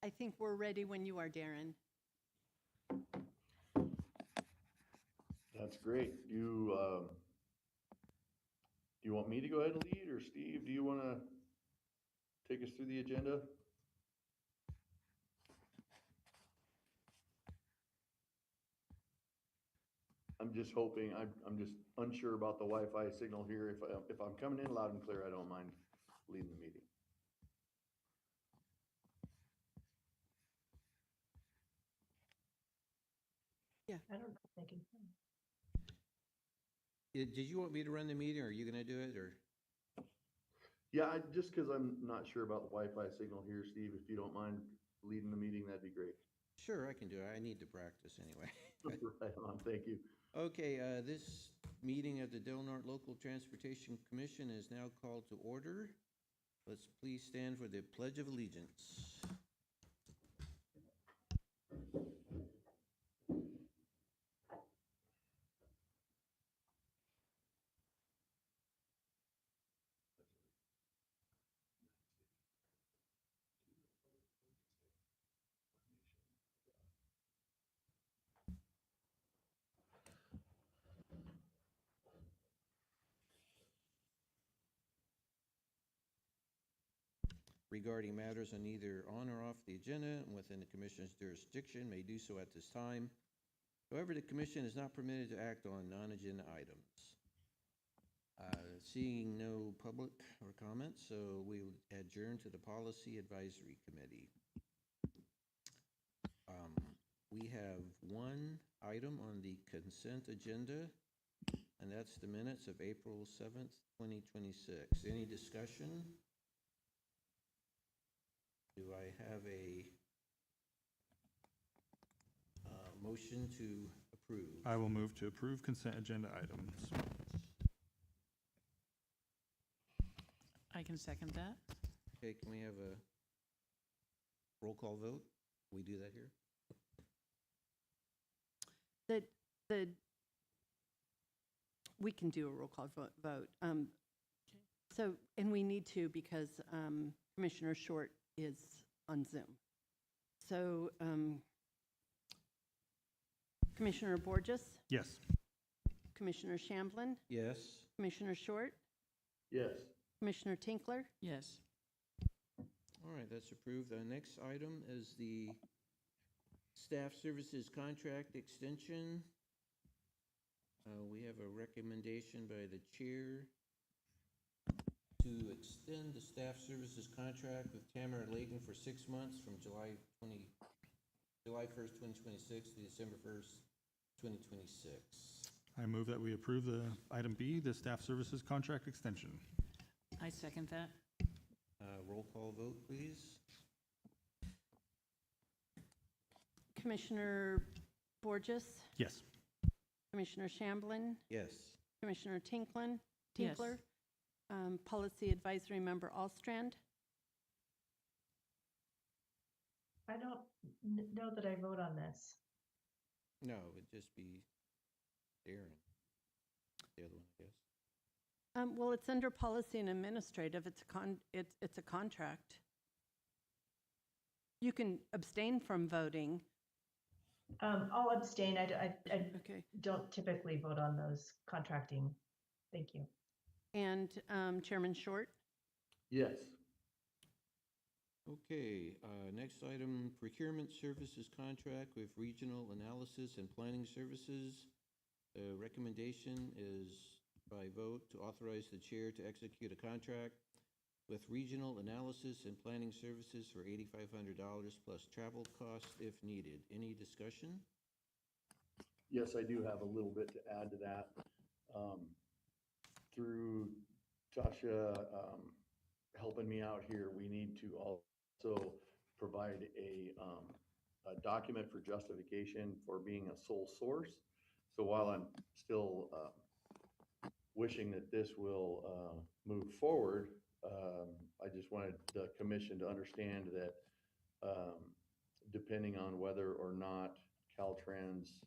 I think we're ready when you are, Darren. That's great. Do you want me to go ahead and lead, or Steve, do you want to take us through the agenda? I'm just hoping, I'm just unsure about the Wi-Fi signal here. If I'm coming in loud and clear, I don't mind leading the meeting. Yeah. I don't think he can. Did you want me to run the meeting, or are you gonna do it, or? Yeah, just because I'm not sure about the Wi-Fi signal here, Steve, if you don't mind leading the meeting, that'd be great. Sure, I can do it. I need to practice anyway. Right on, thank you. Okay, this meeting of the Del Norte Local Transportation Commission is now called to order. Let's please stand for the Pledge of Allegiance. Regarding matters on either on or off the agenda and within the Commission's jurisdiction may do so at this time. However, the Commission is not permitted to act on non-agenda items. Seeing no public or comments, so we will adjourn to the Policy Advisory Committee. We have one item on the consent agenda, and that's the minutes of April 7th, 2026. Any discussion? Do I have a motion to approve? I will move to approve consent agenda items. I can second that. Okay, can we have a roll call vote? We do that here? We can do a roll call vote. So, and we need to because Commissioner Short is on Zoom. So, Commissioner Borges, Yes. Commissioner Shamblin, Yes. Commissioner Short, Yes. Commissioner Tinkler. Yes. All right, that's approved. The next item is the staff services contract extension. We have a recommendation by the chair to extend the staff services contract with Tamara Layton for 6 months from July 1st, 2026 to December 1st, 2026. I move that we approve the item B, the staff services contract extension. I second that. Roll call vote, please. Commissioner Borges, Yes. Commissioner Shamblin, Yes. Commissioner Tinkler, Yes. Policy Advisory Member Allstrand. I don't know that I vote on this. No, it'd just be Darren. The other one, I guess. Well, it's under Policy and Administrative. It's a contract. You can abstain from voting. I'll abstain. I Okay. don't typically vote on those contracting. Thank you. And Chairman Short? Yes. Okay, next item, procurement services contract with Regional Analysis and Planning Services. The recommendation is by vote to authorize the chair to execute a contract with Regional Analysis and Planning Services for $8,500 plus travel costs if needed. Any discussion? Yes, I do have a little bit to add to that. Through Tasha helping me out here, we need to also provide a document for justification for being a sole source. So while I'm still wishing that this will move forward, I just wanted the commission to understand that depending on whether or not Caltrans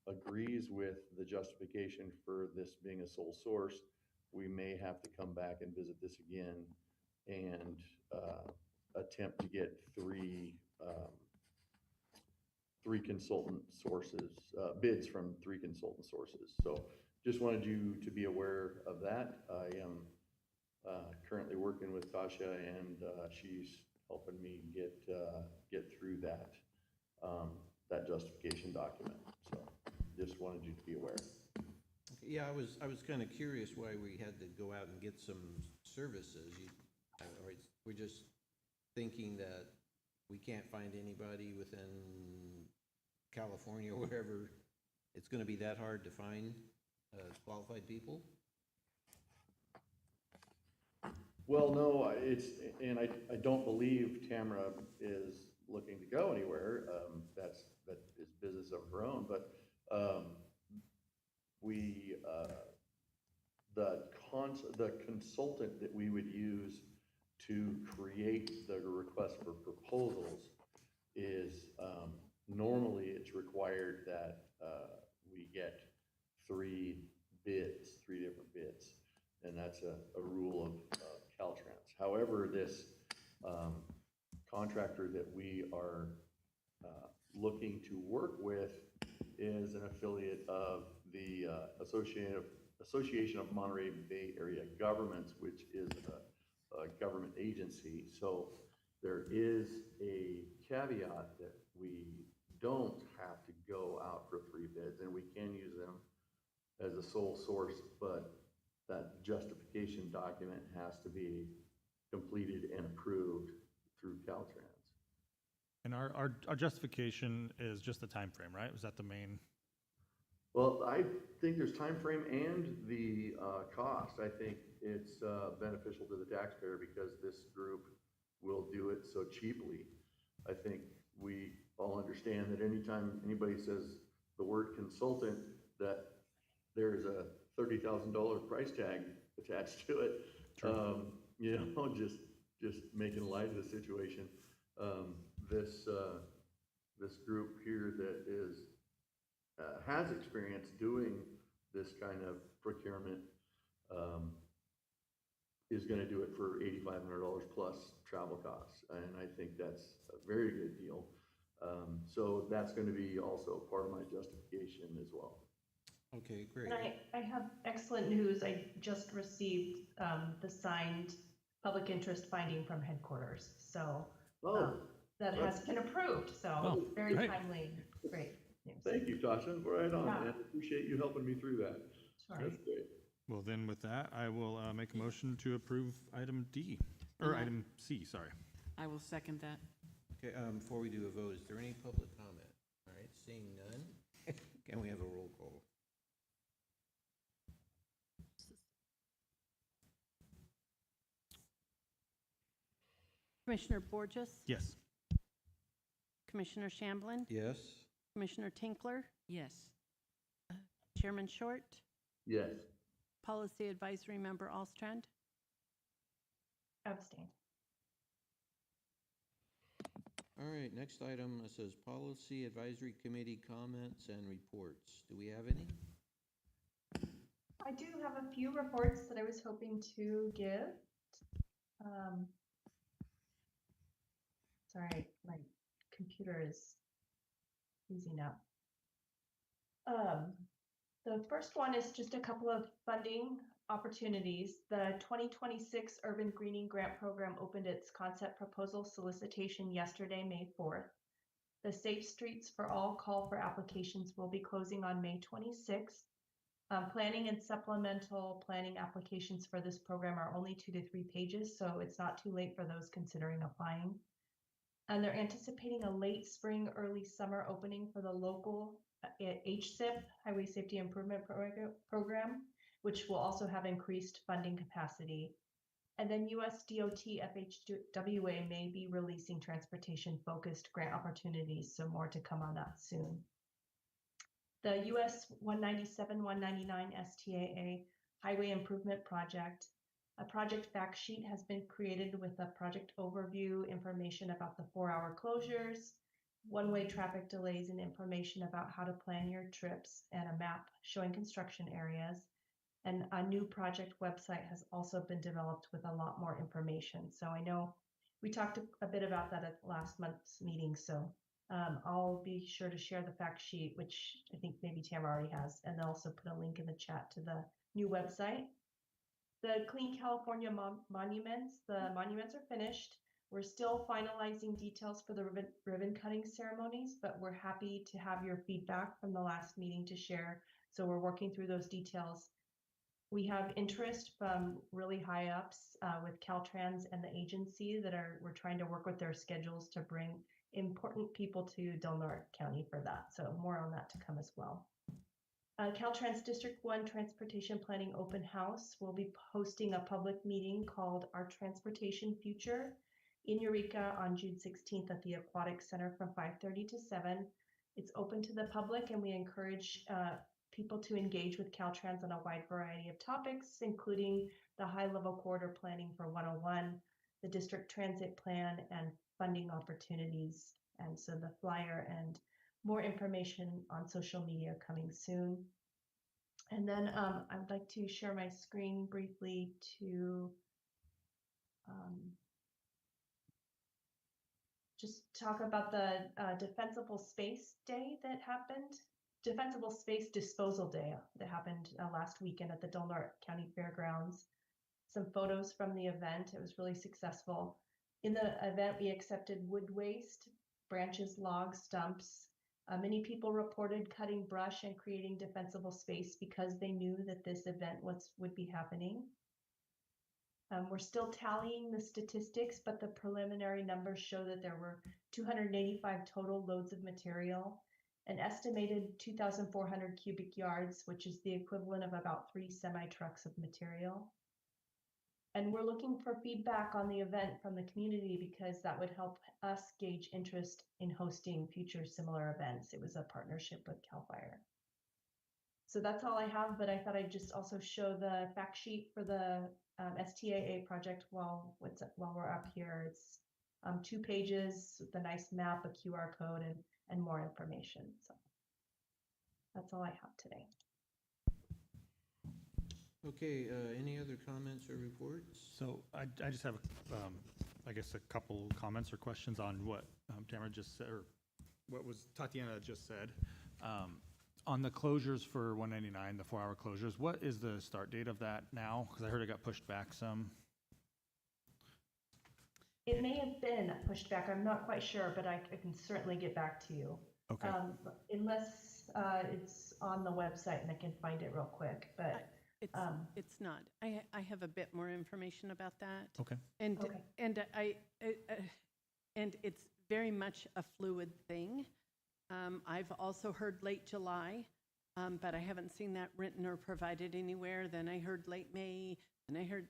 agrees with the justification for this being a sole source, we may have to come back and visit this again and attempt to get three consultant sources, bids from three consultant sources. So just wanted you to be aware of that. I am currently working with Tasha, and she's helping me get through that justification document. So just wanted you to be aware. Yeah, I was kind of curious why we had to go out and get some services. Or we're just thinking that we can't find anybody within California or wherever. It's going to be that hard to find qualified people? Well, no, and I don't believe Tamara is looking to go anywhere. That is business of her own, but the consultant that we would use to create the request for proposals is, normally it's required that we get three different bids, and that's a rule of Caltrans. However, this contractor that we are looking to work with is an affiliate of the Association of Monterey Bay Area Governments, which is a government agency. So there is a caveat that we don't have to go out for three bids, and we can use them as a sole source, but that justification document has to be completed and approved through Caltrans. And our justification is just the time frame, right? Was that the main? Well, I think there's time frame and the cost. I think it's beneficial to the taxpayer because this group will do it so cheaply. I think we all understand that anytime anybody says the word consultant, that there's a $30,000 price tag attached to it. You know, just making light of the situation. This group here that has experience doing this kind of procurement is going to do it for $8,500 plus travel costs, and I think that's a very good deal. So that's going to be also part of my justification as well. Okay, great. And I have excellent news. I just received the signed public interest finding from headquarters. So that has been approved. So very great. timely. Great news. Thank you, Tasha. Right on. Yeah. And I appreciate you helping me through that. Sure. That's great. Well, then with that, I will make a motion to approve item D, or item C, sorry. I will second that. Okay, before we do a vote, is there any public comment? All right, seeing none, can we have a roll call? Commissioner Borges? Yes. Commissioner Shamblin? Yes? Commissioner Tinkler? Yes. Chairman Short? Yes. Policy Advisory Member Allstrand? Abstain. All right, next item says Policy Advisory Committee comments and reports. Do we have any? I do have a few reports that I was hoping to give. Sorry, my computer is freezing up. The first one is just a couple of funding opportunities. The 2026 Urban Greening Grant Program opened its concept proposal solicitation yesterday, May 4th. The Safe Streets for All call for applications will be closing on May 26th. Planning and supplemental planning applications for this program are only 2 to 3 pages, so it's not too late for those considering applying. And they're anticipating a late spring, early summer opening for the local HSIP, Highway Safety Improvement Program, which will also have increased funding capacity. And then US DOT FHWA may be releasing transportation-focused grant opportunities, so more to come on that soon. The US 197-199 STAA Highway Improvement Project, a project fact sheet has been created with a project overview, information about the 4-hour closures, one-way traffic delays, and information about how to plan your trips, and a map showing construction areas. And a new project website has also been developed with a lot more information. So I know We talked a bit about that at last month's meeting, so I'll be sure to share the fact sheet, which I think maybe Tamara already has, and also put a link in the chat to the new website. The Clean California monuments, the monuments are finished. We're still finalizing details for the ribbon cutting ceremonies, but we're happy to have your feedback from the last meeting to share. So we're working through those details. We have interest from really high ups with Caltrans and the agency we're trying to work with their schedules to bring important people to Del Norte County for that. So more on that to come as well. Caltrans District 1 Transportation Planning Open House will be hosting a public meeting called Our Transportation Future in Eureka on June 16th at the Aquatic Center from 5:30 to 7. It's open to the public, and we encourage people to engage with Caltrans on a wide variety of topics, including the high-level corridor planning for 101, the district transit plan, and funding opportunities. And so the flyer and more information on social media coming soon. And then I'd like to share my screen briefly to just talk about the Defensible Space Day that happened. Defensible Space Disposal Day that happened last weekend at the Del Norte County Fairgrounds. Some photos from the event. It was really successful. In the event, we accepted wood waste, branches, logs, stumps. Many people reported cutting brush and creating defensible space because they knew that this event would be happening. We're still tallying the statistics, but the preliminary numbers show that there were 285 total loads of material, an estimated 2,400 cubic yards, which is the equivalent of about 3 semi-trucks of material. And we're looking for feedback on the event from the community because that would help us gauge interest in hosting future similar events. It was a partnership with CAL FIRE. So that's all I have, but I thought I'd just also show the fact sheet for the STAA project while we're up here. It's 2 pages with a nice map, a QR code, and more information. So that's all I have today. Okay, any other comments or reports? So I just have, I guess, a couple comments or questions on what Tamara just said, or what was Tatiana just said. On the closures for 199, the 4-hour closures, what is the start date of that now? Because I heard it got pushed back some. It may have been pushed back. I'm not quite sure, but I can certainly get back to you. Okay. Unless it's on the website and I can find it real quick, but. It's not. I have a bit more information about that. Okay. And Okay. And it's very much a fluid thing. I've also heard late July, but I haven't seen that written or provided anywhere. Then I heard late May, and I heard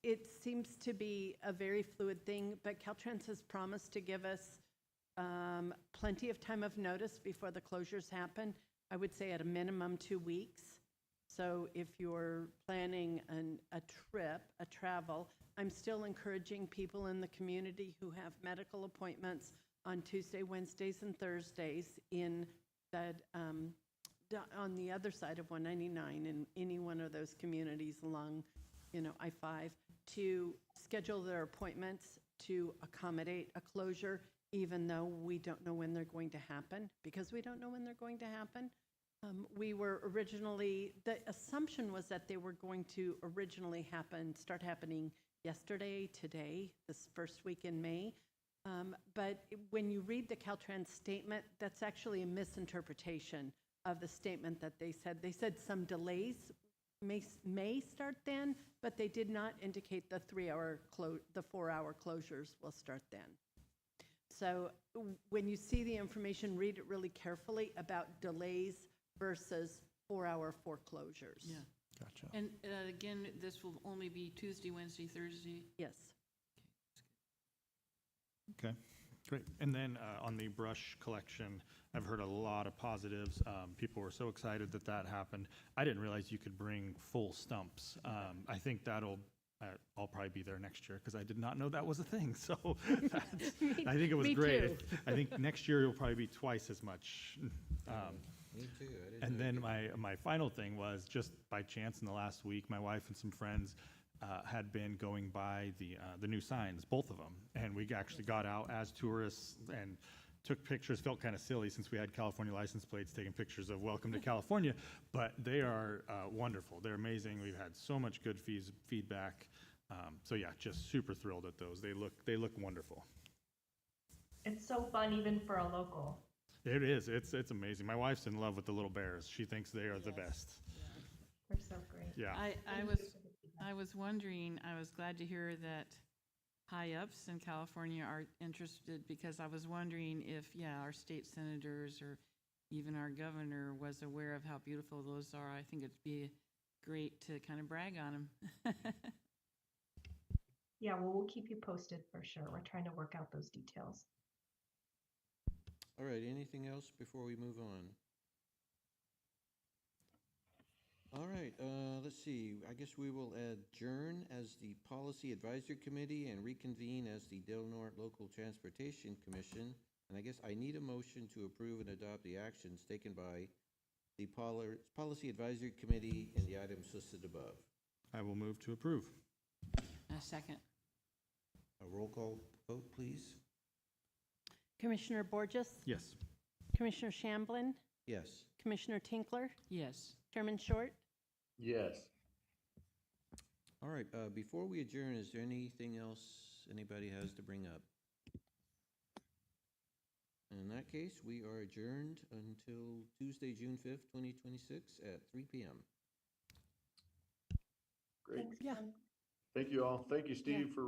it seems to be a very fluid thing. But Caltrans has promised to give us plenty of time of notice before the closures happen. I would say at a minimum 2 weeks. So if you're planning a trip, a travel, I'm still encouraging people in the community who have medical appointments on Tuesday, Wednesdays, and Thursdays in that on the other side of 199 in any one of those communities along, I-5, to schedule their appointments to accommodate a closure, even though we don't know when they're going to happen. Because we don't know when they're going to happen, we were originally, the assumption was that they were going to originally start happening yesterday, today, this first week in May. But when you read the Caltrans statement, that's actually a misinterpretation of the statement that they said some delays may start then, but they did not indicate the 4-hour closures will start then. So when you see the information, read it really carefully about delays versus 4-hour foreclosures. Yeah. Gotcha. And again, this will only be Tuesday, Wednesday, Thursday? Yes. Okay, great. And then on the brush collection, I've heard a lot of positives. People were so excited that happened. I didn't realize you could bring full stumps. I think I'll probably be there next year because I did not know that was a thing. So I think it was great. too. I think next year it'll probably be twice as much. Me too. I didn't And know then you could- my final thing was just by chance in the last week, my wife and some friends had been going by the new signs, both of them. And we actually got out as tourists and took pictures. Felt kind of silly since we had California license plates taking pictures of welcome to California, but they are wonderful. They're amazing. We've had so much good feedback. So yeah, just super thrilled at those. They look wonderful. It's so fun even for a local. It is. It's amazing. My wife's in love with the little bears. She thinks they are the best. They're so great. Yeah. I was wondering, I was glad to hear that high-ups in California are interested, because I was wondering if, our state senators or even our governor was aware of how beautiful those are. I think it'd be great to kind of brag on them. Yeah, well, we'll keep you posted for sure. We're trying to work out those details. All right, anything else before we move on? All right, let's see. I guess we will adjourn as the Policy Advisory Committee and reconvene as the Del Norte Local Transportation Commission. And I guess I need a motion to approve and adopt the actions taken by the Policy Advisory Committee and the items listed above. I will move to approve. A second. A roll call vote, please. Commissioner Borges, Yes. Commissioner Shamblin, Yes. Commissioner Tinkler, Yes. Chairman Short. Yes. All right, before we adjourn, is there anything else anybody has to bring up? In that case, we are adjourned until Tuesday, June 5th, 2026 at 3 p.m. Great. Thanks, Yeah. Ken. Thank you all. Thank you, Steve, for